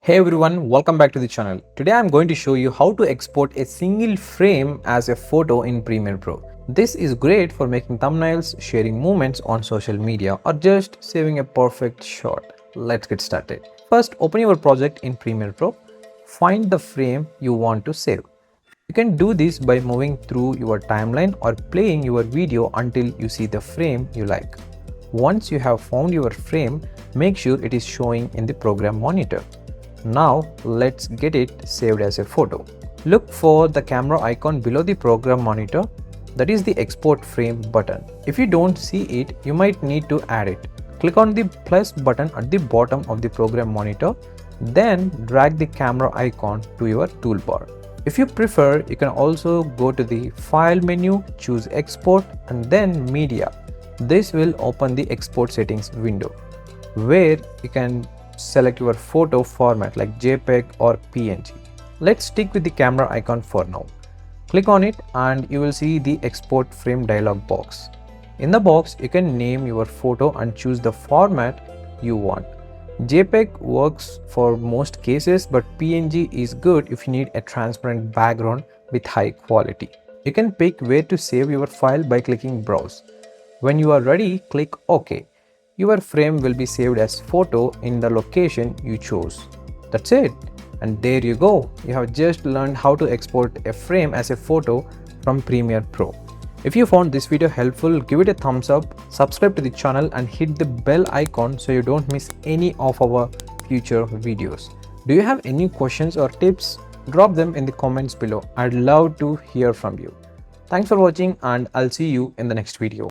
Hey everyone, welcome back to the channel. Today I'm going to show you how to export a single frame as a photo in Premiere Pro. This is great for making thumbnails, sharing moments on social media, or just saving a perfect shot. Let's get started. First, open your project in Premiere Pro. Find the frame you want to save. You can do this by moving through your timeline or playing your video until you see the frame you like. Once you have found your frame, make sure it is showing in the program monitor. Now let's get it saved as a photo. Look for the camera icon below the program monitor, that is the export frame button. If you don't see it, you might need to add it. Click on the plus button at the bottom of the program monitor, then drag the camera icon to your toolbar. If you prefer, you can also go to the File menu, choose Export and then Media. This will open the export settings window, where you can select your photo format like JPEG or PNG. Let's stick with the camera icon for now. Click on it and you will see the export frame dialog box. In the box, you can name your photo and choose the format you want. JPEG works for most cases, but PNG is good if you need a transparent background with high quality. You can pick where to save your file by clicking Browse. When you are ready, click OK. Your frame will be saved as photo in the location you chose. That's it. And there you go. You have just learned how to export a frame as a photo from Premiere Pro. If you found this video helpful, give it a thumbs up, subscribe to the channel and hit the bell icon so you don't miss any of our future videos. Do you have any questions or tips? Drop them in the comments below. I'd love to hear from you. Thanks for watching and I'll see you in the next video.